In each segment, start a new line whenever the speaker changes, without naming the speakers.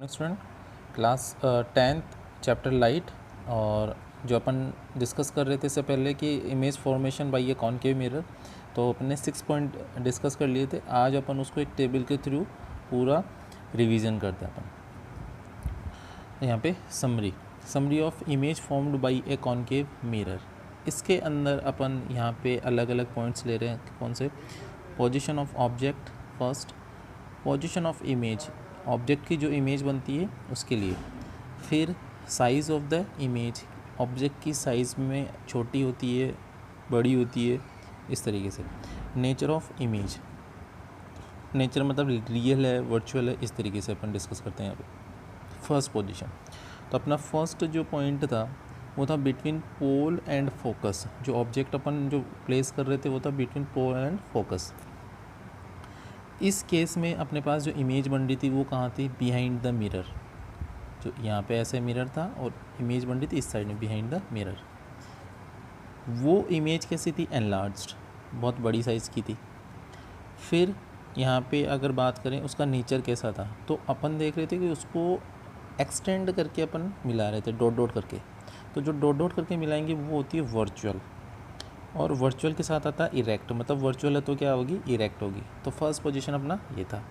Student class 10th chapter light. और जो अपन discuss कर रहे थे इससे पहले कि image formation by A concave mirror, तो अपने 6 पॉइंट डिस्कस कर लिए थे। आज अपन उसको एक टेबल के थ्रू पूरा रिवीजन करते हैं अपन। यहाँ पे summary of image formed by A concave mirror. इसके अंदर अपन यहाँ पे अलग अलग पॉइंट्स ले रहे हैं। कौन से? Position of object first, position of image, object की जो इमेज बनती है उसके लिए। फिर size of the image, object की साइज़ में छोटी होती है, बड़ी होती है, इस तरीके से। नेचर ऑफ इमेज, नेचर मतलब रियल है, वर्चुअल है, इस तरीके से अपन डिस्कस करते हैं यहाँ पे। फर्स्ट पोजीशन, तो अपना फर्स्ट जो पॉइंट था वो था बिटवीन पोल एंड फोकस। जो ऑब्जेक्ट अपन जो प्लेस कर रहे थे वो था बिटवीन पोल एंड फोकस। इस केस में अपने पास जो इमेज बन रही थी वो कहाँ थी? Behind the mirror. जो यहाँ पे ऐसे मिरर था और इमेज बन रही थी इस साइड में बिहाइंड द मिरर। वो इमेज कैसी थी? एनलार्ज्ड, बहुत बड़ी साइज़ की थी। फिर यहाँ पे अगर बात करें उसका नेचर कैसा था, तो अपन देख रहे थे कि उसको एक्सटेंड करके अपन मिला रहे थे, डॉट डॉट करके। तो जो डॉट डॉट करके मिलाएंगे वो होती है वर्चुअल, और वर्चुअल के साथ आता है इरेक्ट, मतलब वर्चुअल है तो क्या होगी? इरेक्ट होगी। तो फर्स्ट पोजीशन अपना ये था।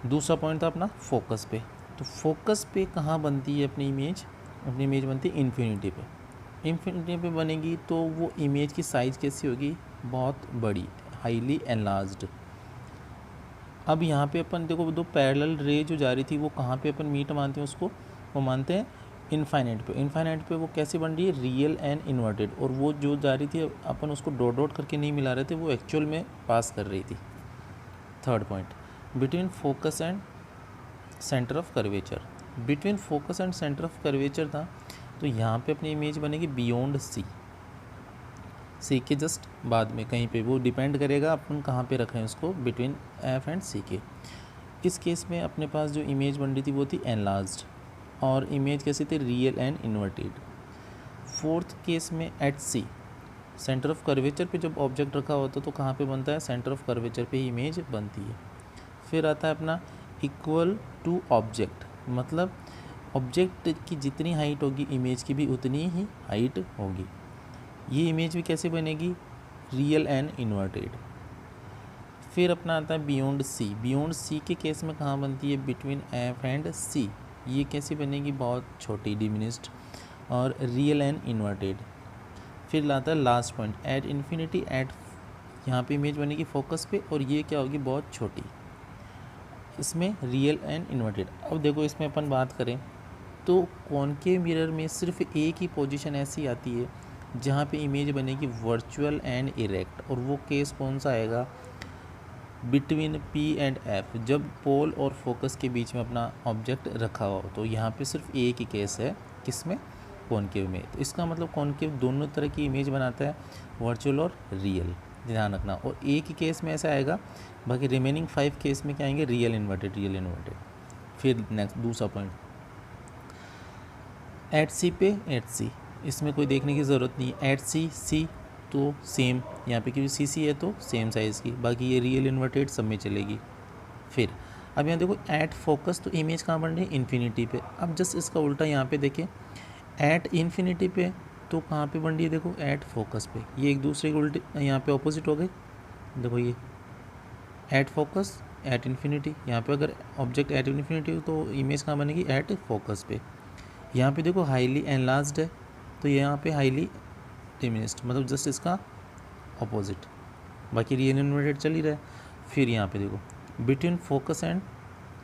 दूसरा पॉइंट था अपना फोकस पे। तो फोकस पे कहाँ बनती है अपनी इमेज? अपनी इमेज बनती है इन्फिनिटी पे। इन्फिनिटी पे बनेगी तो वो इमेज की साइज़ कैसी होगी? बहुत बड़ी, हाईली एनलार्ज्ड। अब यहाँ पे अपन देखो, दो पैरेलल रे जो जा रही थी वो कहाँ पे अपन मीट मानते हैं उसको? वो मानते हैं इनफाइनाइट पे। इनफाइनाइट पे वो कैसे बन रही है? Real and inverted. और वो जो जा रही थी अपन उसको डॉट डॉट करके नहीं मिला रहे थे, वो एक्चुअल में पास कर रही थी। Third point, between focus and centre of curvature. Between focus and centre of curvature था, तो यहाँ पे अपनी इमेज बनेगी बियॉन्ड सी के जस्ट बाद में कहीं पे। वो डिपेंड करेगा अपन कहाँ पे रख रहे हैं उसको, बिटवीन एफ एंड सी के। इस केस में अपने पास जो इमेज बन रही थी वो थी एनलार्ज्ड, और इमेज कैसी थी? Real and inverted. Fourth case में at C, centre of curvature पे जब ऑब्जेक्ट रखा होता तो कहाँ पे बनता है? सेंटर ऑफ कर्वेचर पे ही इमेज बनती है। फिर आता है अपना इक्वल टू ऑब्जेक्ट, मतलब ऑब्जेक्ट की जितनी हाइट होगी इमेज की भी उतनी ही हाइट होगी। ये इमेज भी कैसे बनेगी? Real and inverted. फिर अपना आता है बियॉन्ड सी। बियॉन्ड सी के केस में कहाँ बनती है? बिटवीन एफ एंड सी। ये कैसी बनेगी? बहुत छोटी, डिमिनिस्ड और रियल एंड इन्वर्टेड। फिर लाता है last point, at infinity at. यहाँ पे इमेज बनेगी फोकस पे, और ये क्या होगी? बहुत छोटी, इसमें रियल एंड इन्वर्टेड। अब देखो इसमें अपन बात करें तो कॉनकेव मिरर में सिर्फ एक ही पोजीशन ऐसी आती है जहाँ पे इमेज बनेगी वर्चुअल एंड इरेक्ट, और वो केस कौन सा आएगा? बिटवीन पी एंड एफ, जब पोल और फोकस के बीच में अपना ऑब्जेक्ट रखा हो। तो यहाँ पे सिर्फ एक ही केस है, किसमें? कॉनकेव में। तो इसका मतलब कॉनकेव दोनों तरह की इमेज बनाता है, वर्चुअल और रियल, ध्यान रखना। और एक ही केस में ऐसा आएगा, बाकी रिमेनिंग 5 केस में क्या आएंगे? Real inverted, real inverted. फिर नेक्स्ट दूसरा पॉइंट, एट सी पे एट सी, इसमें कोई देखने की ज़रूरत नहीं है। एट सी सी तो सेम, यहाँ पे क्योंकि सी सी है तो सेम साइज़ की, बाकी ये रियल इन्वर्टेड सब में चलेगी। फिर अब यहाँ देखो एट फोकस, तो इमेज कहाँ बन रही है? इन्फिनिटी पे। अब जस्ट इसका उल्टा यहाँ पे देखें, एट इन्फिनिटी पे तो कहाँ पे बन रही है? देखो एट फोकस पे। ये एक दूसरे के उल्टे यहाँ पे ऑपोजिट हो गए। देखो ये एट फोकस एट इन्फिनिटी, यहाँ पे अगर ऑब्जेक्ट एट इन्फिनिटी हो तो इमेज कहाँ बनेगी? एट फोकस पे। यहाँ पे देखो हाईली एनलार्ज्ड है, तो यहाँ पे हाईली डिमिनिस्ड, मतलब जस्ट इसका अपोजिट, बाकी रियल इन्वर्टेड चल ही रहा है। फिर यहाँ पे देखो between focus and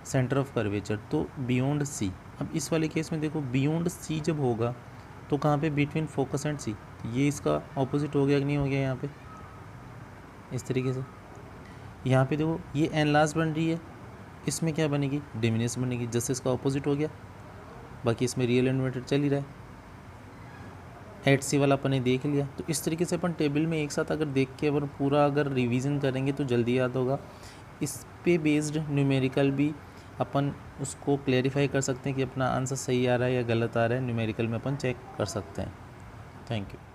centre of curvature, तो बियॉन्ड सी। अब इस वाले केस में देखो बियॉन्ड सी जब होगा तो कहाँ पे? बिटवीन फोकस एंड सी। ये इसका ऑपोजिट हो गया कि नहीं हो गया? यहाँ पे इस तरीके से। यहाँ पे देखो ये एनलार्ज बन रही है, इसमें क्या बनेगी? डिमिनिश बनेगी, जस्ट इसका ऑपोजिट हो गया, बाकी इसमें रियल इन्वर्टेड चल ही रहा है। एट सी वाला अपन ने देख लिया। तो इस तरीके से अपन टेबल में एक साथ अगर देख के अपन पूरा अगर रिवीजन करेंगे तो जल्दी याद होगा। इस पे बेस्ड न्यूमेरिकल भी अपन उसको क्लेरिफाई कर सकते हैं कि अपना आंसर सही आ रहा है या गलत आ रहा है, न्यूमेरिकल में अपन चेक कर सकते हैं। Thank you.